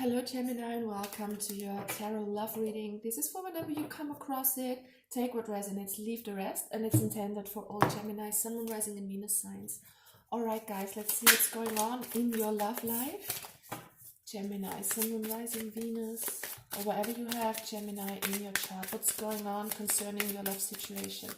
Hello Gemini and welcome to your tarot love reading. This is for whenever you come across it. Take what resonates, leave the rest, and it's intended for all Gemini, Sun, Moon, Rising and Venus signs. Alright guys, let's see what's going on in your love life. Gemini, Sun, Moon, Rising, Venus, or wherever you have Gemini in your chart. What's going on concerning your love situation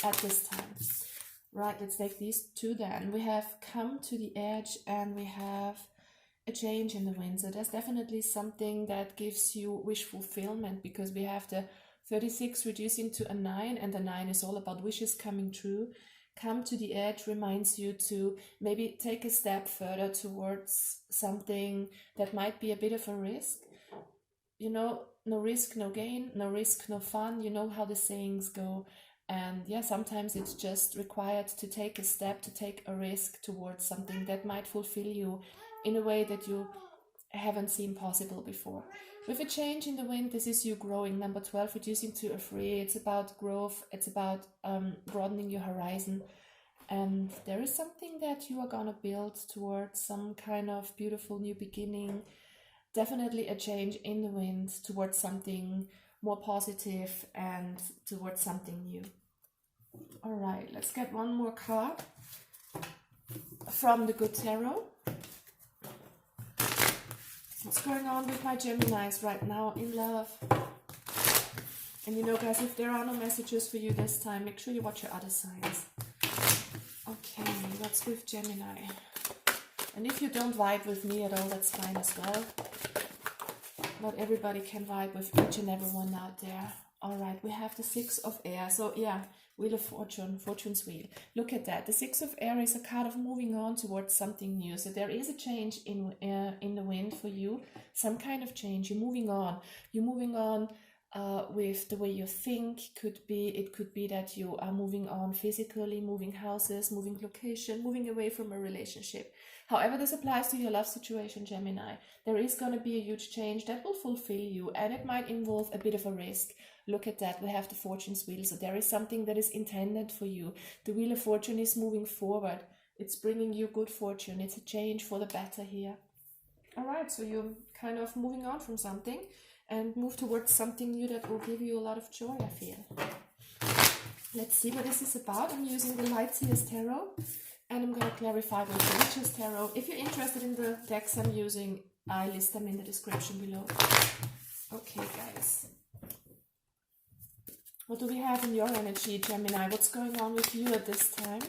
at this time? Right, let's take these two then. We have come to the edge and we have a change in the wind. So there's definitely something that gives you wish fulfillment, because we have the 36 reducing to a 9, and the 9 is all about wishes coming true. Come to the edge reminds you to maybe take a step further towards something that might be a bit of a risk. You know, no risk, no gain, no risk, no fun. You know how the sayings go. And yeah, sometimes it's just required to take a step, to take a risk towards something that might fulfill you in a way that you haven't seen possible before. With a change in the wind, this is you growing. Number 12, reducing to a 3. It's about growth. It's about broadening your horizon. And there is something that you are going to build towards some kind of beautiful new beginning. Definitely a change in the wind towards something more positive and towards something new. All right, let's get one more card from the Good Tarot. What's going on with my Geminis right now in love? And you know, guys, if there are no messages for you this time, make sure you watch your other signs. Okay, what's with Gemini? And if you don't vibe with me at all, that's fine as well. Not everybody can vibe with each and every one out there. Alright, we have the 6 of Air. So yeah, Wheel of Fortune, Fortune's Wheel. Look at that. The 6 of Air is a card of moving on towards something new. So there is a change in the wind for you. Some kind of change. You're moving on. You're moving on with the way you think. It could be that you are moving on physically, moving houses, moving location, moving away from a relationship. However this applies to your love situation, Gemini, there is going to be a huge change that will fulfill you, and it might involve a bit of a risk. Look at that, we have the Fortune's Wheel, so there is something that is intended for you. The Wheel of Fortune is moving forward. It's bringing you good fortune. It's a change for the better here. Alright, so you're kind of moving on from something and move towards something new that will give you a lot of joy, I feel. Let's see what this is about. I'm using the Lightseer's Tarot, and I'm going to clarify with the Witch's Tarot. If you're interested in the decks I'm using, I list them in the description below. Okay, guys. What do we have in your energy, Gemini? What's going on with you at this time?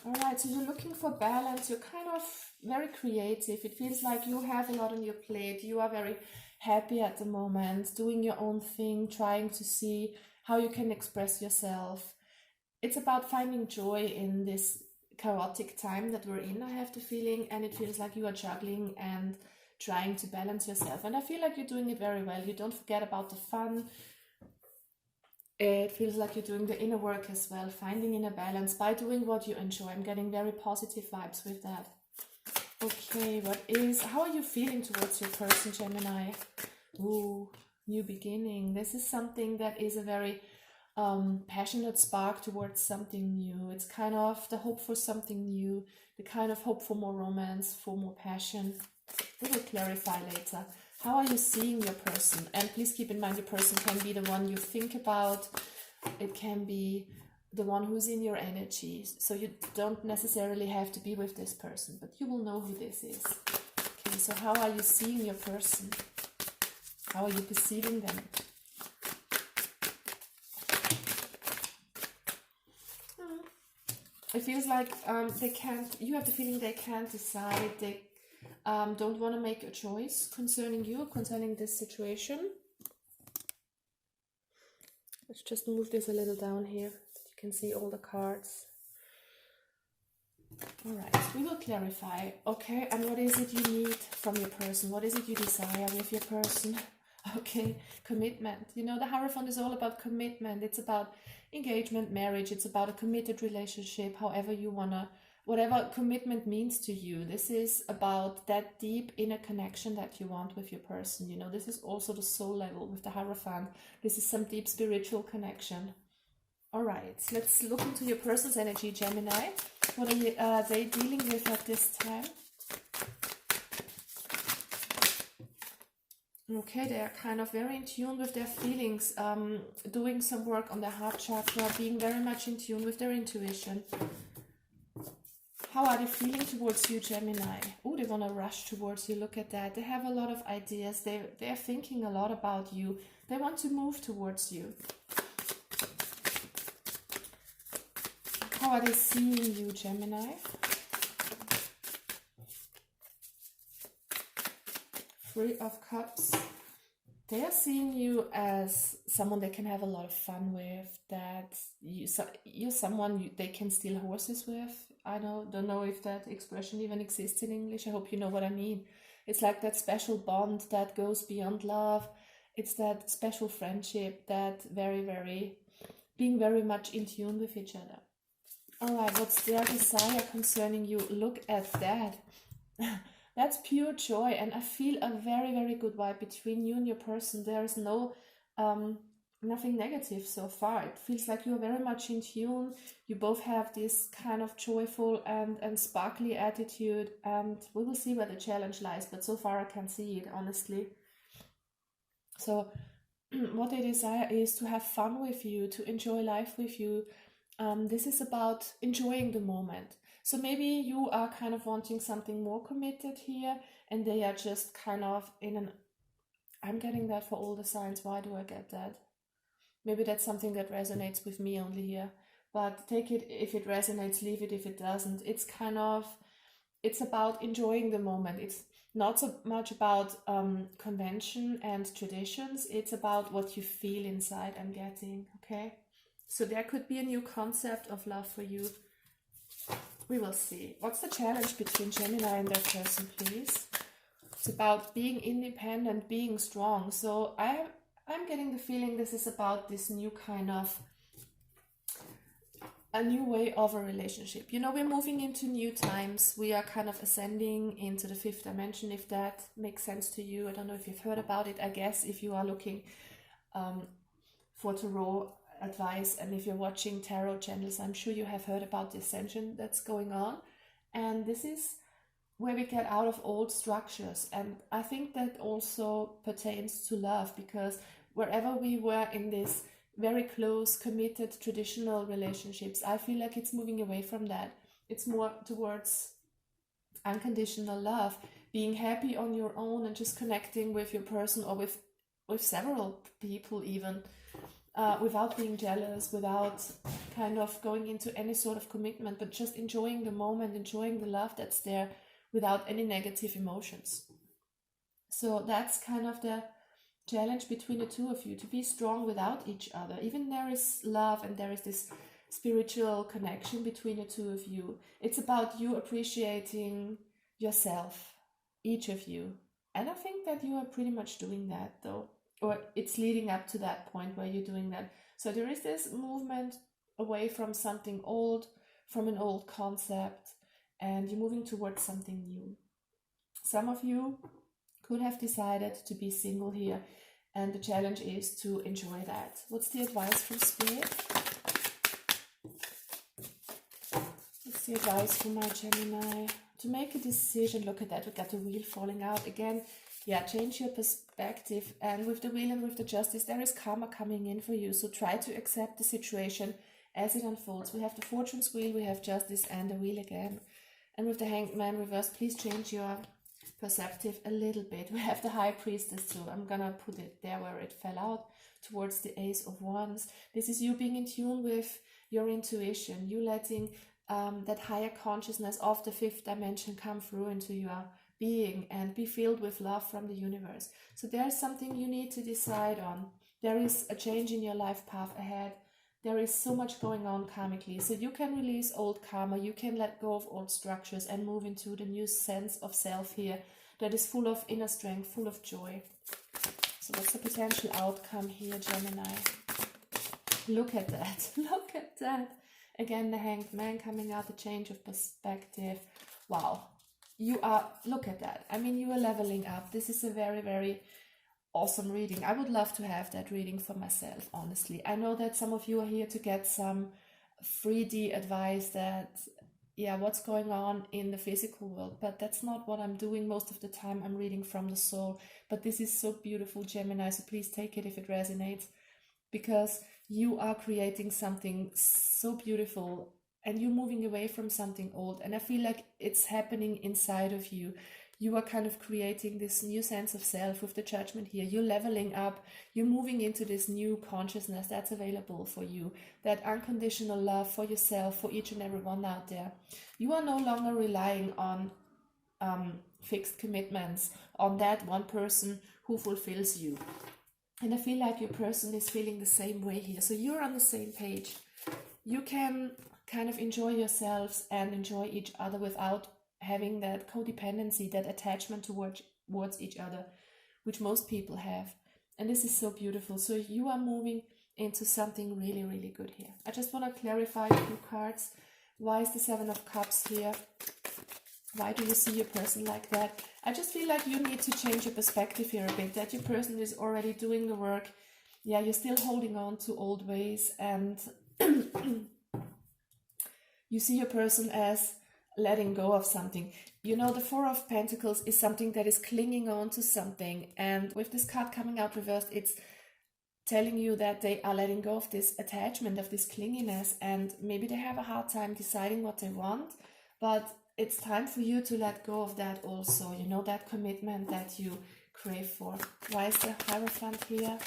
Alright, so you're looking for balance. You're kind of very creative. It feels like you have a lot on your plate. You are very happy at the moment, doing your own thing, trying to see how you can express yourself. It's about finding joy in this chaotic time that we're in, I have the feeling, and it feels like you are juggling and trying to balance yourself. And I feel like you're doing it very well. You don't forget about the fun. It feels like you're doing the inner work as well, finding inner balance by doing what you enjoy. I'm getting very positive vibes with that. Okay, how are you feeling towards your person, Gemini? Ooh, new beginning. This is something that is a very passionate spark towards something new. It's kind of the hope for something new, the kind of hope for more romance, for more passion. We will clarify later. How are you seeing your person? And please keep in mind, your person can be the one you think about. It can be the one who's in your energy. So you don't necessarily have to be with this person, but you will know who this is. Okay, so how are you seeing your person? How are you perceiving them? It feels like you have the feeling they can't decide. They don't want to make a choice concerning you, concerning this situation. Let's just move this a little down here. You can see all the cards. Alright, we will clarify. Okay, and what is it you need from your person? What is it you desire with your person? Okay, commitment. You know, the Hierophant is all about commitment. It's about engagement, marriage. It's about a committed relationship, however you want to, whatever commitment means to you. This is about that deep inner connection that you want with your person. You know, this is also the soul level with the Hierophant. This is some deep spiritual connection. Alright, let's look into your person's energy, Gemini. What are they dealing with at this time? Okay, they are kind of very in tune with their feelings, doing some work on their heart chakra, being very much in tune with their intuition. How are they feeling towards you, Gemini? Oh, they want to rush towards you. Look at that. They have a lot of ideas. They're thinking a lot about you. They want to move towards you. How are they seeing you, Gemini? Three of Cups. They are seeing you as someone they can have a lot of fun with, that you're someone they can steal horses with. I don't know if that expression even exists in English. I hope you know what I mean. It's like that special bond that goes beyond love. It's that special friendship that being very much in tune with each other. Alright, what's their desire concerning you? Look at that. That's pure joy, and I feel a very good vibe between you and your person. There is nothing negative so far. It feels like you're very much in tune. You both have this kind of joyful and sparkly attitude, and we will see where the challenge lies, but so far I can see it, honestly. So what they desire is to have fun with you, to enjoy life with you. This is about enjoying the moment. So maybe you are kind of wanting something more committed here, and they are just kind of I'm getting that for all the signs. Why do I get that? Maybe that's something that resonates with me only here. But take it if it resonates, leave it if it doesn't. It's about enjoying the moment. It's not so much about convention and traditions. It's about what you feel inside, I'm getting, okay? So there could be a new concept of love for you. We will see. What's the challenge between Gemini and their person, please? It's about being independent, being strong. So I'm getting the feeling this is about this new kind of a new way of a relationship. You know, we're moving into new times. We are kind of ascending into the fifth dimension, if that makes sense to you. I don't know if you've heard about it. I guess if you are looking for tarot advice, and if you're watching tarot channels, I'm sure you have heard about the ascension that's going on. And this is where we get out of old structures. And I think that also pertains to love, because wherever we were in this very close, committed, traditional relationships, I feel like it's moving away from that. It's more towards unconditional love, being happy on your own and just connecting with your person, or with several people even, without being jealous, without kind of going into any sort of commitment, but just enjoying the moment, enjoying the love that's there without any negative emotions. So that's kind of the challenge between the two of you, to be strong without each other. Even there is love and there is this spiritual connection between the two of you. It's about you appreciating yourself, each of you. And I think that you are pretty much doing that, though. Or it's leading up to that point where you're doing that. So there is this movement away from something old, from an old concept, and you're moving towards something new. Some of you could have decided to be single here, and the challenge is to enjoy that. What's the advice from Spirit? What's the advice for my Gemini? To make a decision. Look at that, we got the wheel falling out again. Yeah, change your perspective. And with the wheel and with the justice, there is karma coming in for you. So try to accept the situation as it unfolds. We have the fortune's wheel, we have justice, and the wheel again. And with the hanged man reversed, please change your perceptive a little bit. We have the high priestess too. I'm gonna put it there where it fell out, towards the ace of wands. This is you being in tune with your intuition, you letting that higher consciousness of the fifth dimension come through into your being and be filled with love from the universe. So there is something you need to decide on. There is a change in your life path ahead. There is so much going on karmically. So you can release old karma, you can let go of old structures and move into the new sense of self here that is full of inner strength, full of joy. So what's the potential outcome here, Gemini? Look at that. Look at that. Again, the hanged man coming out, the change of perspective. Wow. You are, look at that. I mean, you are leveling up. This is a very awesome reading. I would love to have that reading for myself, honestly. I know that some of you are here to get some 3D advice that yeah, what's going on in the physical world. But that's not what I'm doing most of the time. I'm reading from the soul. But this is so beautiful, Gemini, so please take it if it resonates, because you are creating something so beautiful and you're moving away from something old. And I feel like it's happening inside of you. You are kind of creating this new sense of self with the Judgment here. You're leveling up, you're moving into this new consciousness that's available for you, that unconditional love for yourself, for each and every one out there. You are no longer relying on fixed commitments, on that one person who fulfills you. And I feel like your person is feeling the same way here. So you're on the same page. You can kind of enjoy yourselves and enjoy each other without having that codependency, that attachment towards each other, which most people have. And this is so beautiful. So you are moving into something really, really good here. I just want to clarify a few cards. Why is the Seven of Cups here? Why do you see your person like that? I just feel like you need to change your perspective here a bit, that your person is already doing the work. Yeah, you're still holding on to old ways, and you see your person as letting go of something. You know, the Four of Pentacles is something that is clinging on to something. And with this card coming out reversed, it's telling you that they are letting go of this attachment, of this clinginess. And maybe they have a hard time deciding what they want. But it's time for you to let go of that also. You know, that commitment that you crave for. Why is the Hierophant here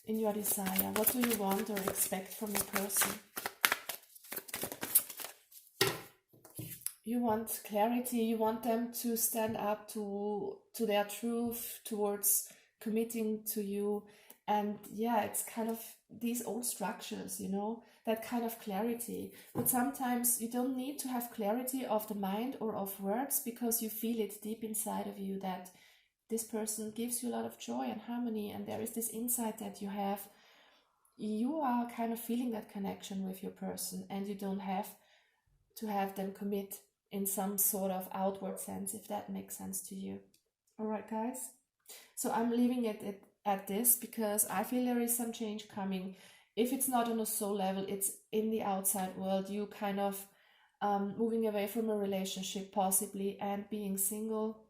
in your desire? What do you want or expect from your person? You want clarity, you want them to stand up to their truth, towards committing to you. And yeah, it's kind of these old structures, you know, that kind of clarity. But sometimes you don't need to have clarity of the mind or of words, because you feel it deep inside of you that this person gives you a lot of joy and harmony, and there is this insight that you have. You are kind of feeling that connection with your person, and you don't have to have them commit in some sort of outward sense, if that makes sense to you. All right, guys. So I'm leaving it at this, because I feel there is some change coming. If it's not on a soul level, it's in the outside world. You kind of moving away from a relationship possibly, and being single,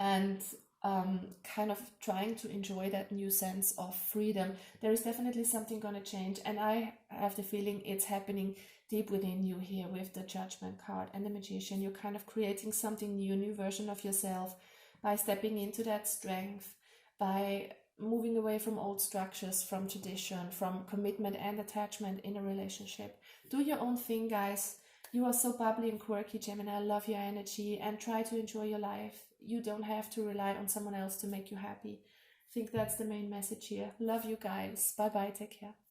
and kind of trying to enjoy that new sense of freedom. There is definitely something going to change, and I have the feeling it's happening deep within you here with the Judgment card and the Magician. You're kind of creating something new, a new version of yourself, by stepping into that strength, by moving away from old structures, from tradition, from commitment and attachment in a relationship. Do your own thing, guys. You are so bubbly and quirky, Gemini. I love your energy, and try to enjoy your life. You don't have to rely on someone else to make you happy. I think that's the main message here. Love you guys. Bye bye. Take care.